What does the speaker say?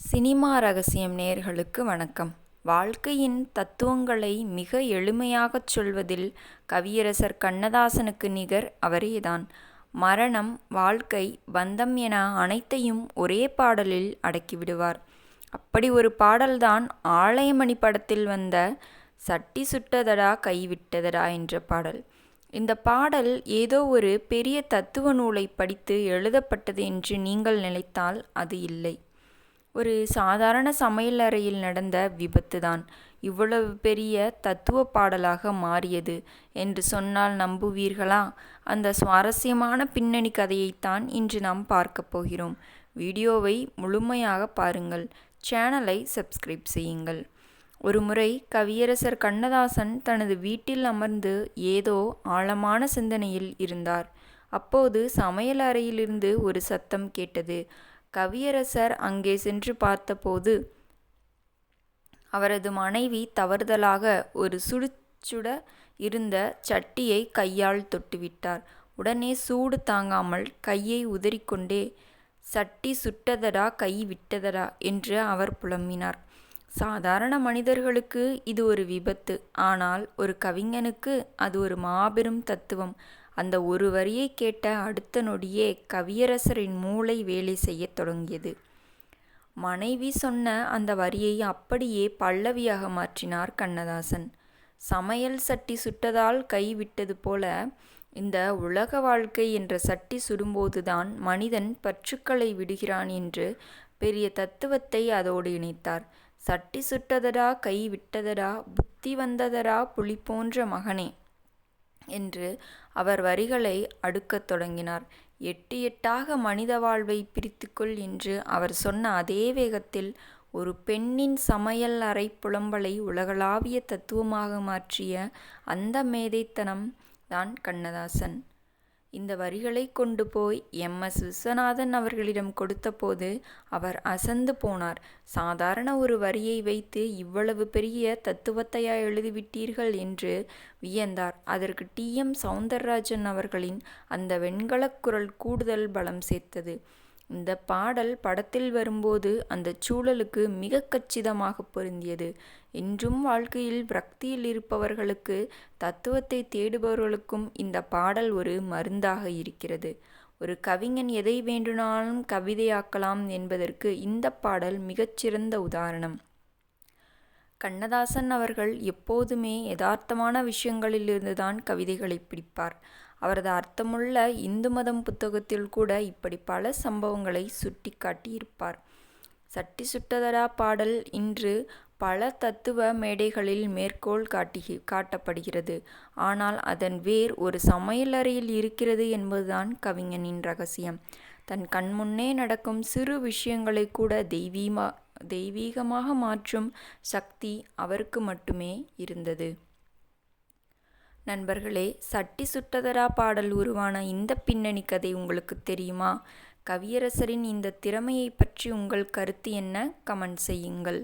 Cinema ரகசியம் நேயர்களுக்கு வணக்கம். வாழ்க்கையின் தத்துவங்களை மிக எளிமையாகச் சொல்வதில் கவியரசர் கண்ணதாசனுக்கு நிகர் அவரேதான். மரணம், வாழ்க்கை, பந்தம் என அனைத்தையும் ஒரே பாடலில் அடக்கிவிடுவார். அப்படி ஒரு பாடல்தான் ஆலயமணி படத்தில் வந்த சட்டி சுட்டதடா கைவிட்டதடா என்ற பாடல். இந்த பாடல் ஏதோ ஒரு பெரிய தத்துவ நூலை படித்து எழுதப்பட்டது என்று நீங்கள் நினைத்தால் அது இல்லை. ஒரு சாதாரண சமையலறையில் நடந்த விபத்துதான் இவ்வளவு பெரிய தத்துவ பாடலாக மாறியது என்று சொன்னால் நம்புவீர்களா? அந்த சுவாரஸ்யமான பின்னணி கதையைத்தான் இன்று நாம் பார்க்க போகிறோம். வீடியோவை முழுமையாக பாருங்கள். சேனலை சப்ஸ்கிரைப் செய்யுங்கள். ஒருமுறை கவியரசர் கண்ணதாசன் தனது வீட்டில் அமர்ந்து ஏதோ ஆழமான சிந்தனையில் இருந்தார். அப்போது சமையலறையிலிருந்து ஒரு சத்தம் கேட்டது. கவியரசர் அங்கே சென்று பார்த்தபோது அவரது மனைவி தவறுதலாக ஒரு சுட இருந்த சட்டியை கையால் தொட்டுவிட்டார். உடனே சூடு தாங்காமல் கையை உதறிக்கொண்டே சட்டி சுட்டதடா கை விட்டதடா என்று அவர் புலம்பினார். சாதாரண மனிதர்களுக்கு இது ஒரு விபத்து, ஆனால் ஒரு கவிஞனுக்கு அது ஒரு மாபெரும் தத்துவம். அந்த ஒரு வரியை கேட்ட அடுத்த நொடியே கவியரசரின் மூளை வேலை செய்யத் தொடங்கியது. மனைவி சொன்ன அந்த வரியை அப்படியே பல்லவியாக மாற்றினார் கண்ணதாசன். சமையல் சட்டி சுட்டதால் கை விட்டது போல இந்த உலக வாழ்க்கை என்ற சட்டி சுடும்போதுதான் மனிதன் பற்றுக்களை விடுகிறான் என்று பெரிய தத்துவத்தை அதோடு இணைத்தார். சட்டி சுட்டதடா கை விட்டதடா, புத்தி வந்ததடா புலி போன்ற மகனே என்று அவர் வரிகளை அடுக்கத் தொடங்கினார். எட்டு எட்டாக மனித வாழ்வை பிரித்துக்கொள் என்று அவர் சொன்ன அதே வேகத்தில் ஒரு பெண்ணின் சமையல் அறை புலம்பலை உலகளாவிய தத்துவமாக மாற்றிய அந்த மேதைத்தனம் தான் கண்ணதாசன். இந்த வரிகளை கொண்டு போய் எம்.எஸ். விஸ்வநாதன் அவர்களிடம் கொடுத்தபோது அவர் அசந்து போனார். சாதாரண ஒரு வரியை வைத்து இவ்வளவு பெரிய தத்துவத்தையா எழுதிவிட்டீர்கள் என்று வியந்தார். அதற்கு டி.எம். சௌந்தரராஜன் அவர்களின் அந்த வெண்கலக் குரல் கூடுதல் பலம் சேர்த்தது. இந்த பாடல் படத்தில் வரும்போது அந்த சூழலுக்கு மிக கச்சிதமாக பொருந்தியது. இன்றும் வாழ்க்கையில் விரக்தியில் இருப்பவர்களுக்கு, தத்துவத்தை தேடுபவர்களுக்கும் இந்த பாடல் ஒரு மருந்தாக இருக்கிறது. ஒரு கவிஞன் எதை வேண்டுமானாலும் கவிதையாக்கலாம் என்பதற்கு இந்த பாடல் மிகச்சிறந்த உதாரணம். கண்ணதாசன் அவர்கள் எப்போதுமே யதார்த்தமான விஷயங்களிலிருந்துதான் கவிதைகளை பிடிப்பார். அவரது அர்த்தமுள்ள இந்து மதம் புத்தகத்தில் கூட இப்படி பல சம்பவங்களை சுட்டி காட்டியிருப்பார். சட்டி சுட்டதடா பாடல் இன்று பல தத்துவ மேடைகளில் மேற்கோள் காட்டப்படுகிறது. ஆனால் அதன் வேர் ஒரு சமையலறையில் இருக்கிறது என்பதுதான் கவிஞனின் ரகசியம். தன் கண்முன்னே நடக்கும் சிறு விஷயங்களை கூட தெய்வீகமாக மாற்றும் சக்தி அவருக்கு மட்டுமே இருந்தது. நண்பர்களே, சட்டி சுட்டதடா பாடல் உருவான இந்த பின்னணி கதை உங்களுக்கு தெரியுமா? கவியரசரின் இந்த திறமையை பற்றி உங்கள் கருத்து என்ன? கமெண்ட் செய்யுங்கள்.